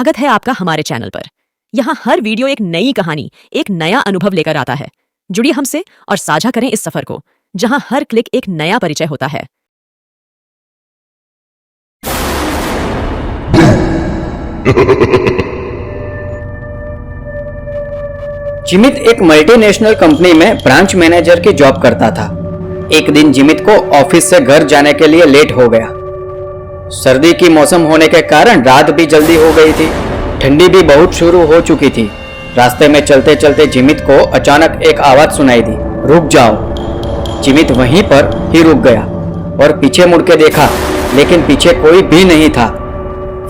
स्वागत है आपका हमारे चैनल पर। यहाँ हर वीडियो एक नई कहानी, एक नया अनुभव लेकर आता है। जुड़िए हमसे और साझा करें इस सफर को, जहाँ हर क्लिक एक नया परिचय होता है। जिमित एक मल्टीनेशनल कंपनी में ब्रांच मैनेजर की जॉब करता था। एक दिन जिमित को ऑफिस से घर जाने के लिए लेट हो गया। सर्दी की मौसम होने के कारण रात भी जल्दी हो गई थी। ठंडी भी बहुत शुरू हो चुकी थी। रास्ते में चलते चलते जिमित को अचानक एक आवाज सुनाई दी, रुक जाओ। जिमित वहीं पर ही रुक गया और पीछे मुड़ के देखा, लेकिन पीछे कोई भी नहीं था।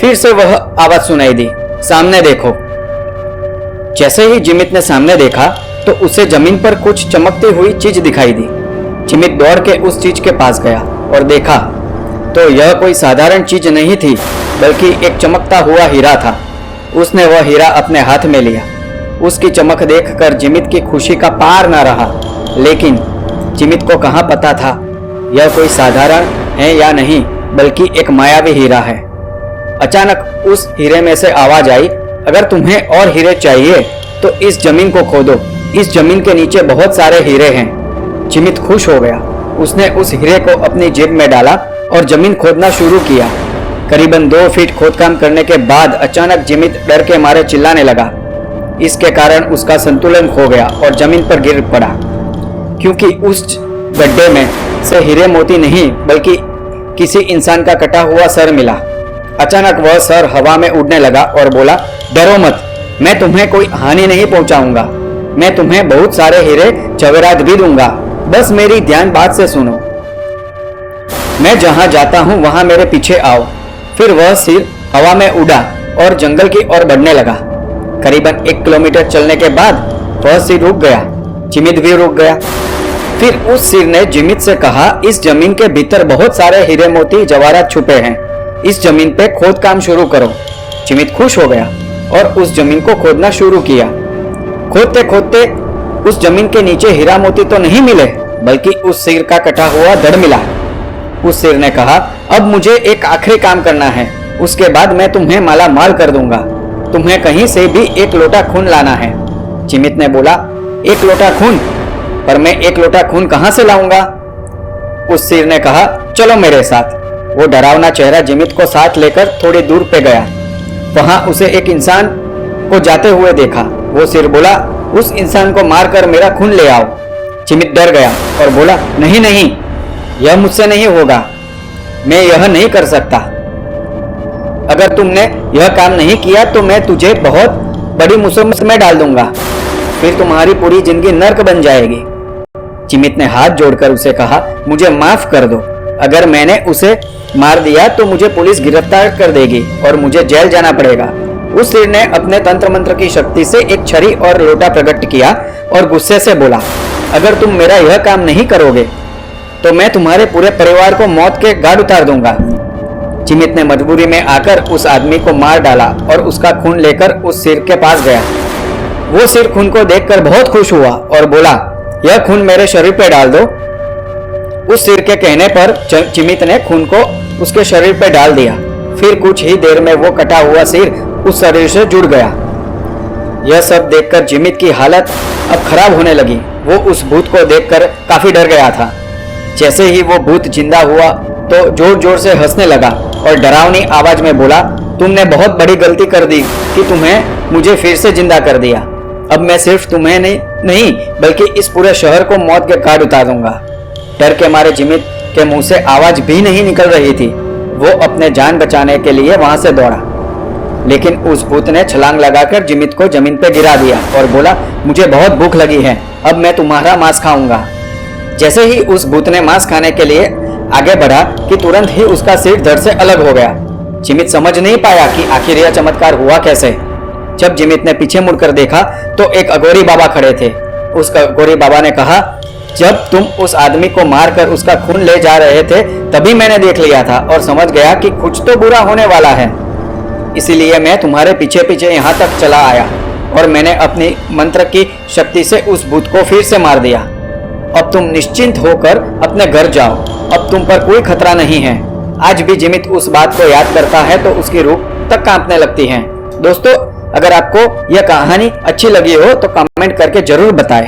फिर से वह आवाज सुनाई दी, सामने देखो। जैसे ही जिमित ने सामने देखा तो उसे जमीन पर कुछ चमकती हुई चीज दिखाई दी। जिमित दौड़ के उस चीज के पास गया और देखा तो यह कोई साधारण चीज नहीं थी, बल्कि एक चमकता हुआ हीरा था। उसने वह हीरा अपने हाथ में लिया। उसकी चमक देखकर जिमित की खुशी का पार न रहा, लेकिन जिमित को कहाँ पता था यह कोई साधारण है या नहीं, बल्कि एक मायावी हीरा है। अचानक उस हीरे में से आवाज आई, अगर तुम्हें और हीरे चाहिए तो इस जमीन को खोदो। इस जमीन के नीचे बहुत सारे हीरे हैं। जिमित खुश हो गया। उसने उस हीरे को अपनी जेब में डाला और जमीन खोदना शुरू किया। करीबन 2 फीट खोदकाम करने के बाद अचानक जिमित डर के मारे चिल्लाने लगा। इसके कारण उसका संतुलन खो गया और जमीन पर गिर पड़ा, क्योंकि उस गड्ढे में से हीरे मोती नहीं बल्कि किसी इंसान का कटा हुआ सर मिला। अचानक वह सर हवा में उड़ने लगा और बोला, डरो मत, मैं तुम्हें कोई हानि नहीं पहुंचाऊंगा। मैं तुम्हें बहुत सारे हीरे जवेरात भी दूंगा, बस मेरी ध्यान बात से सुनो। मैं जहां जाता हूं वहां मेरे पीछे आओ। फिर वह सिर हवा में उड़ा और जंगल की ओर बढ़ने लगा। करीबन 1 किलोमीटर चलने के बाद वह सिर रुक गया। जिमित भी रुक गया। फिर उस सिर ने जिमित से कहा, इस जमीन के भीतर बहुत सारे हीरे मोती जवाहरात छुपे हैं। इस जमीन पे खोद काम शुरू करो। जिमित खुश हो गया और उस जमीन को खोदना शुरू किया। खोदते खोदते उस जमीन के नीचे हीरा मोती तो नहीं मिले, बल्कि उस सिर का कटा हुआ धड़ मिला। उस सिर ने कहा, अब मुझे एक आखिरी काम करना है, उसके बाद मैं तुम्हें माला माल कर दूंगा। तुम्हें कहीं से भी 1 लोटा खून लाना है। जिमित ने बोला, 1 लोटा खून? पर मैं 1 लोटा खून कहां से लाऊंगा? उस सिर ने कहा, चलो मेरे साथ। वो डरावना चेहरा जिमित को साथ लेकर थोड़ी दूर पे गया। वहां उसे एक इंसान को जाते हुए देखा। वो सिर बोला, उस इंसान को मारकर मेरा खून ले आओ। जिमित डर गया और बोला, नहीं नहीं, यह मुझसे नहीं होगा, मैं यह नहीं कर सकता। अगर तुमने यह काम नहीं किया तो मैं तुझे बहुत बड़ी मुसीबत में डाल दूंगा, फिर तुम्हारी पूरी जिंदगी नर्क बन जाएगी। जिमित ने हाथ जोड़कर उसे कहा, मुझे माफ कर दो। अगर मैंने उसे मार दिया तो मुझे पुलिस गिरफ्तार कर देगी और मुझे जेल जाना पड़ेगा। उस सिर ने अपने तंत्र मंत्र की शक्ति से एक छड़ी और लोटा प्रकट किया और गुस्से से बोला, अगर तुम मेरा यह काम नहीं करोगे तो मैं तुम्हारे पूरे परिवार को मौत के घाट उतार दूंगा। जिमित ने मजबूरी में आकर उस आदमी को मार डाला और उसका खून लेकर उस सिर के पास गया। वो सिर खून को देखकर बहुत खुश हुआ और बोला, यह खून मेरे शरीर पे डाल दो। उस सिर के कहने पर जिमित ने खून को उसके शरीर पे डाल दिया। फिर कुछ ही देर में वो कटा हुआ सिर उस शरीर से जुड़ गया। यह सब देखकर जिमित की हालत अब खराब होने लगी। वो उस भूत को देखकर काफी डर गया था। जैसे ही वो भूत जिंदा हुआ तो जोर जोर से हंसने लगा और डरावनी आवाज में बोला, तुमने बहुत बड़ी गलती कर दी कि तुम्हें मुझे फिर से जिंदा कर दिया। अब मैं सिर्फ तुम्हें नहीं बल्कि इस पूरे शहर को मौत के घाट उतार दूंगा। डर के मारे जिमित के मुंह से आवाज भी नहीं निकल रही थी। वो अपने जान बचाने के लिए वहां से दौड़ा, लेकिन उस भूत ने छलांग लगाकर जिमित को जमीन पर गिरा दिया और बोला, मुझे बहुत भूख लगी है, अब मैं तुम्हारा मांस खाऊंगा। जैसे ही उस भूत ने मांस खाने के लिए आगे बढ़ा कि तुरंत ही उसका सिर धड़ से अलग हो गया। जिमित समझ नहीं पाया कि आखिर यह चमत्कार हुआ कैसे। जब जिमित ने पीछे मुड़कर देखा तो एक अघोरी बाबा खड़े थे। उस अघोरी बाबा ने कहा, जब तुम उस आदमी को मारकर उसका खून ले जा रहे थे तभी मैंने देख लिया था और समझ गया कि कुछ तो बुरा होने वाला है, इसीलिए मैं तुम्हारे पीछे पीछे यहाँ तक चला आया और मैंने अपनी मंत्र की शक्ति से उस भूत को फिर से मार दिया। अब तुम निश्चिंत होकर अपने घर जाओ, अब तुम पर कोई खतरा नहीं है। आज भी जिमित उस बात को याद करता है तो उसकी रूह तक कांपने लगती है। दोस्तों, अगर आपको यह कहानी अच्छी लगी हो तो कमेंट करके जरूर बताएं।